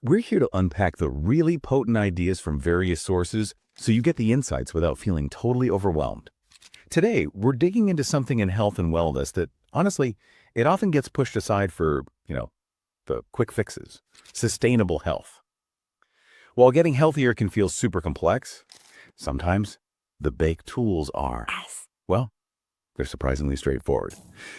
We're here to unpack the really potent ideas from various sources so you get the insights without feeling totally overwhelmed. Today, we're digging into something in health and wellness that, honestly, it often gets pushed aside for, the quick fixes, sustainable health. While getting healthier can feel super complex, sometimes the baked tools are, well, they're surprisingly straightforward.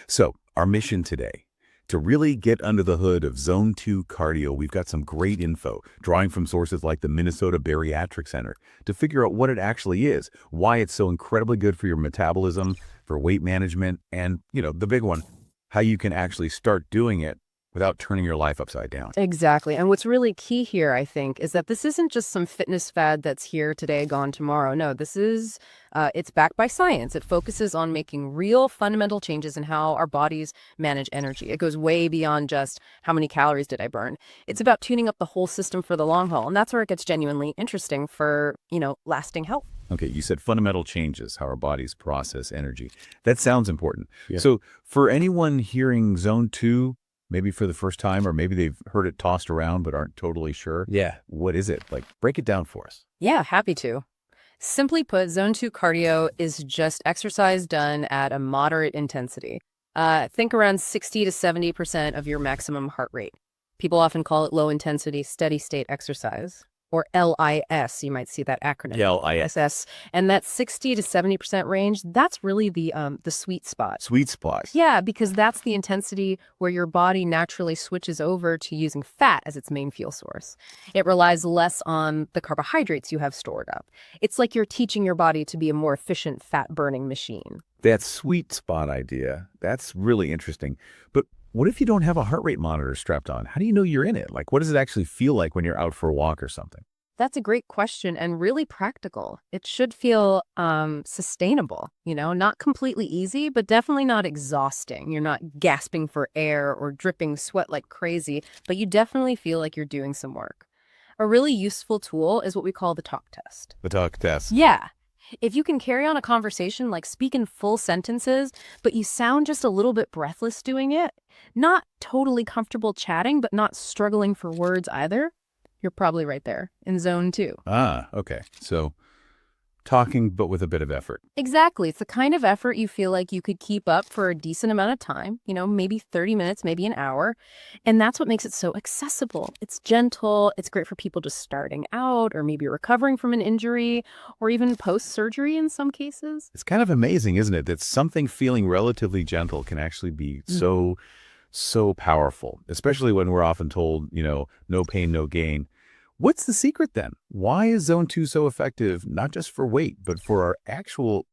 So, our mission today, to really get under the hood of Zone 2 cardio, we've got some great info, drawing from sources like the Minnesota Bariatric Center to figure out what it actually is, why it's so incredibly good for your metabolism, for weight management, and, the big one, how you can actually start doing it without turning your life upside down. Exactly. And what's really key here, I think, is that this isn't just some fitness fad that's here today, gone tomorrow. No, it's backed by science. It focuses on making real fundamental changes in how our bodies manage energy. It goes way beyond just how many calories did I burn. It's about tuning up the whole system for the long haul. And that's where it gets genuinely interesting for, lasting health. Okay, you said fundamental changes, how our bodies process energy. That sounds important. Yeah. So for anyone hearing Zone 2, maybe for the first time, or maybe they've heard it tossed around but aren't totally sure. Yeah. What is it? Break it down for us. Yeah, happy to. Simply put, Zone 2 cardio is just exercise done at a moderate intensity. Think around 60 to 70% of your maximum heart rate. People often call it low intensity steady state exercise, or LIS. You might see that acronym. Yeah, LIS. And that 60 to 70% range, that's really the sweet spot. Sweet spot. Yeah, because that's the intensity where your body naturally switches over to using fat as its main fuel source. It relies less on the carbohydrates you have stored up. It's like you're teaching your body to be a more efficient fat-burning machine. That sweet spot idea, that's really interesting. But what if you don't have a heart rate monitor strapped on? How do you know you're in it? What does it actually feel like when you're out for a walk or something? That's a great question and really practical. It should feel sustainable, not completely easy, but definitely not exhausting. You're not gasping for air or dripping sweat like crazy, but you definitely feel like you're doing some work. A really useful tool is what we call the talk test. The talk test. Yeah. If you can carry on a conversation, speak in full sentences, but you sound just a little bit breathless doing it, not totally comfortable chatting, but not struggling for words either, you're probably right there in Zone 2. Ah, okay. So talking, but with a bit of effort. Exactly. It's the kind of effort you feel like you could keep up for a decent amount of time, maybe 30 minutes, maybe an hour. And that's what makes it so accessible. It's gentle. It's great for people just starting out or maybe recovering from an injury or even post-surgery in some cases. It's kind of amazing, isn't it, that something feeling relatively gentle can actually be so powerful, especially when we're often told, no pain, no gain. What's the secret then? Why is Zone 2 so effective, not just for weight, but for our actual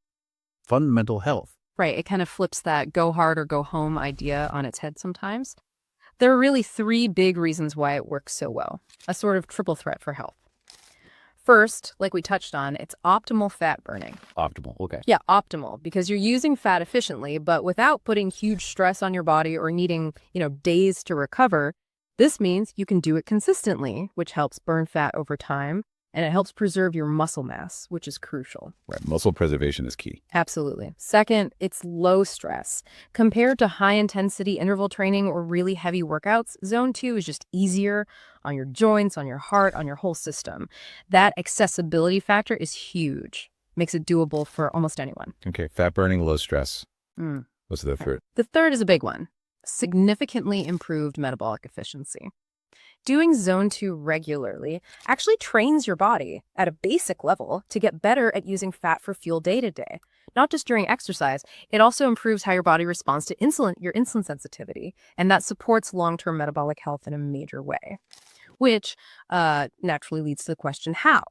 fundamental health? Right. It kind of flips that go hard or go home idea on its head sometimes. There are really three big reasons why it works so well, a sort of triple threat for health. First, like we touched on, it's optimal fat burning. Optimal, okay. Yeah, optimal, because you're using fat efficiently, but without putting huge stress on your body or needing, days to recover. This means you can do it consistently, which helps burn fat over time, and it helps preserve your muscle mass, which is crucial. Right, muscle preservation is key. Absolutely. Second, it's low stress. Compared to high-intensity interval training or really heavy workouts, Zone 2 is just easier on your joints, on your heart, on your whole system. That accessibility factor is huge. Makes it doable for almost anyone. Okay, fat burning, low stress. What's the third? The third is a big one. Significantly improved metabolic efficiency. Doing Zone 2 regularly actually trains your body at a basic level to get better at using fat for fuel day to day. Not just during exercise, it also improves how your body responds to your insulin sensitivity, and that supports long-term metabolic health in a major way, which naturally leads to the question, how?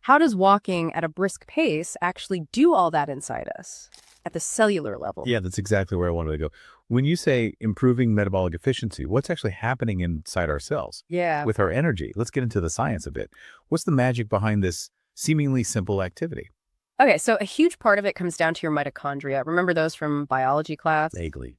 How does walking at a brisk pace actually do all that inside us at the cellular level? Yeah, that's exactly where I wanted to go. When you say improving metabolic efficiency, what's actually happening inside our cells? Yeah. With our energy? Let's get into the science a bit. What's the magic behind this seemingly simple activity? Okay, so a huge part of it comes down to your mitochondria. Remember those from biology class? Vaguely.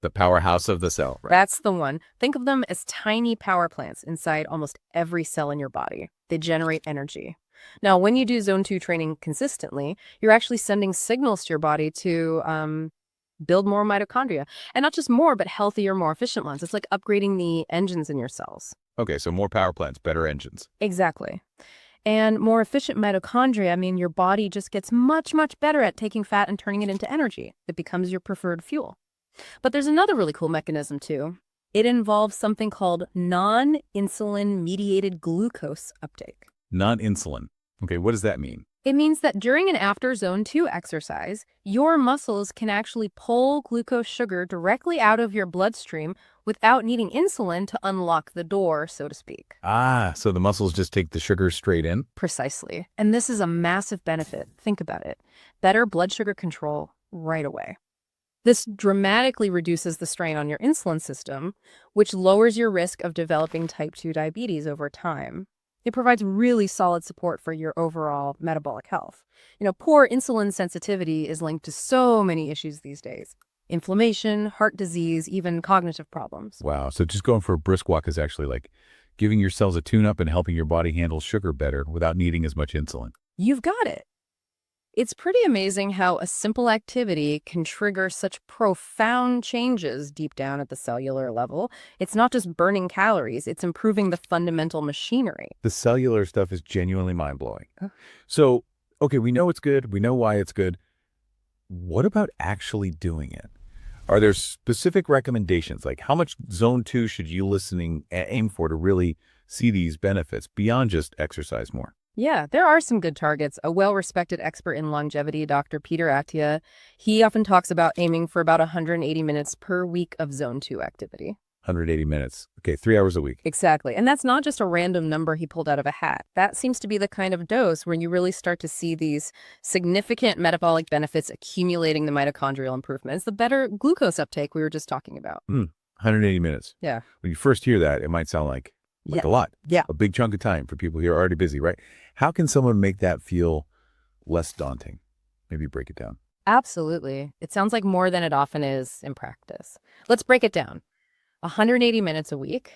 The powerhouse of the cell, right? That's the one. Think of them as tiny power plants inside almost every cell in your body. They generate energy. Now, when you do Zone 2 training consistently, you're actually sending signals to your body to build more mitochondria. And not just more, but healthier, more efficient ones. It's like upgrading the engines in your cells. Okay, so more power plants, better engines. Exactly. And more efficient mitochondria mean your body just gets much, much better at taking fat and turning it into energy. It becomes your preferred fuel. But there's another really cool mechanism too. It involves something called non-insulin mediated glucose uptake. Non-insulin. Okay, what does that mean? It means that during and after zone 2 exercise, your muscles can actually pull glucose sugar directly out of your bloodstream without needing insulin to unlock the door, so to speak. Ah, so the muscles just take the sugar straight in? Precisely. And this is a massive benefit. Think about it. Better blood sugar control right away. This dramatically reduces the strain on your insulin system, which lowers your risk of developing type 2 diabetes over time. It provides really solid support for your overall metabolic health. Poor insulin sensitivity is linked to so many issues these days. Inflammation, heart disease, even cognitive problems. Wow, so just going for a brisk walk is actually like giving your cells a tune-up and helping your body handle sugar better without needing as much insulin. You've got it. It's pretty amazing how a simple activity can trigger such profound changes deep down at the cellular level. It's not just burning calories, it's improving the fundamental machinery. The cellular stuff is genuinely mind-blowing. So, okay, we know it's good. We know why it's good. What about actually doing it? Are there specific recommendations? Like how much zone 2 should you aim for to really see these benefits beyond just exercise more? Yeah, there are some good targets. A well-respected expert in longevity, Dr. Peter Attia, he often talks about aiming for about 180 minutes per week of zone 2 activity. 180 minutes. Okay, 3 hours a week. Exactly. And that's not just a random number he pulled out of a hat. That seems to be the kind of dose where you really start to see these significant metabolic benefits accumulating the mitochondrial improvements, the better glucose uptake we were just talking about. 180 minutes. Yeah. When you first hear that, it might sound like a lot. Yeah. A big chunk of time for people who are already busy, right? How can someone make that feel less daunting? Maybe break it down. Absolutely. It sounds like more than it often is in practice. Let's break it down. 180 minutes a week.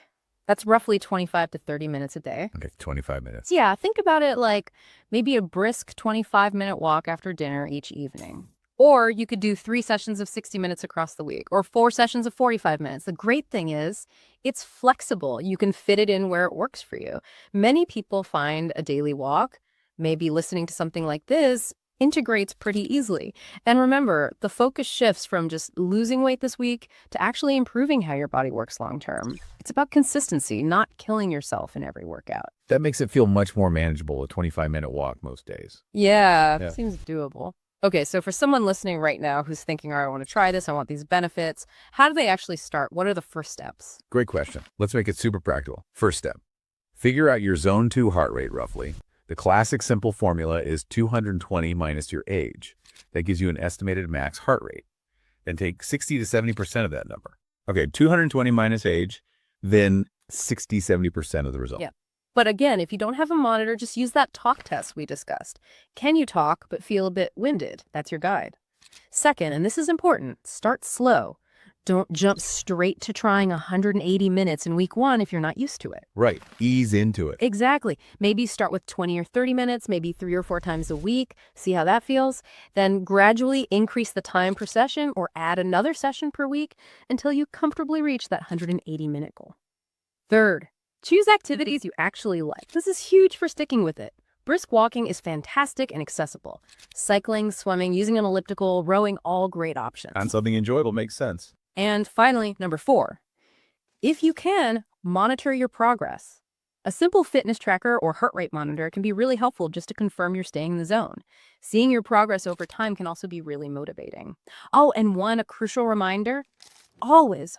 That's roughly 25 to 30 minutes a day. Okay, 25 minutes. Yeah, think about it like maybe a brisk 25-minute walk after dinner each evening. Or you could do 3 sessions of 60 minutes across the week, or 4 sessions of 45 minutes. The great thing is it's flexible. You can fit it in where it works for you. Many people find a daily walk, maybe listening to something like this, integrates pretty easily. And remember, the focus shifts from just losing weight this week to actually improving how your body works long term. It's about consistency, not killing yourself in every workout. That makes it feel much more manageable, a 25-minute walk most days. Yeah, seems doable. Okay, so for someone listening right now who's thinking, all right, I want to try this, I want these benefits, how do they actually start? What are the first steps? Great question. Let's make it super practical. First step, figure out your zone 2 heart rate roughly. The classic simple formula is 220 minus your age. That gives you an estimated max heart rate. Then take 60 to 70% of that number. Okay, 220 minus age, then 60, 70% of the result. Yeah. But again, if you don't have a monitor, just use that talk test we discussed. Can you talk but feel a bit winded? That's your guide. Second, and this is important, start slow. Don't jump straight to trying 180 minutes in week 1 if you're not used to it. Right. Ease into it. Exactly. Maybe start with 20 or 30 minutes, maybe 3 or 4 times a week. See how that feels. Then gradually increase the time per session or add another session per week until you comfortably reach that 180-minute goal. Third, choose activities you actually like. This is huge for sticking with it. Brisk walking is fantastic and accessible. Cycling, swimming, using an elliptical, rowing, all great options. And something enjoyable makes sense. And finally, number 4, if you can, monitor your progress. A simple fitness tracker or heart rate monitor can be really helpful just to confirm you're staying in the zone. Seeing your progress over time can also be really motivating. Oh, and a crucial reminder, always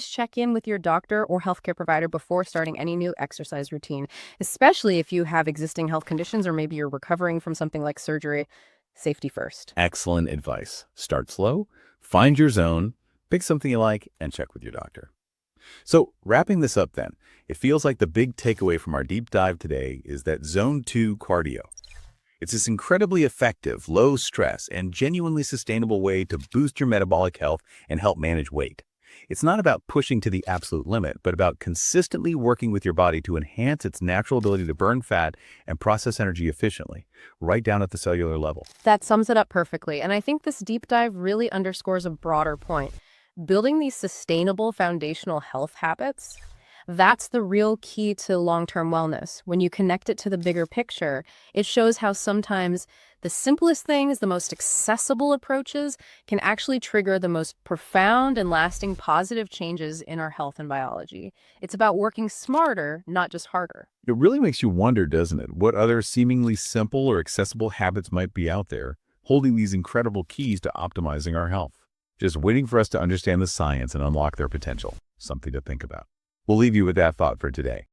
check in with your doctor or healthcare provider before starting any new exercise routine, especially if you have existing health conditions or maybe you're recovering from something like surgery. Safety first. Excellent advice. Start slow, find your zone, pick something you like, and check with your doctor. So wrapping this up then, it feels like the big takeaway from our deep dive today is that zone 2 cardio. It's this incredibly effective, low stress, and genuinely sustainable way to boost your metabolic health and help manage weight. It's not about pushing to the absolute limit, but about consistently working with your body to enhance its natural ability to burn fat and process energy efficiently, right down at the cellular level. That sums it up perfectly. And I think this deep dive really underscores a broader point. Building these sustainable foundational health habits, that's the real key to long-term wellness. When you connect it to the bigger picture, it shows how sometimes the simplest things, the most accessible approaches, can actually trigger the most profound and lasting positive changes in our health and biology. It's about working smarter, not just harder. It really makes you wonder, doesn't it, what other seemingly simple or accessible habits might be out there, holding these incredible keys to optimizing our health, just waiting for us to understand the science and unlock their potential. Something to think about. We'll leave you with that thought for today.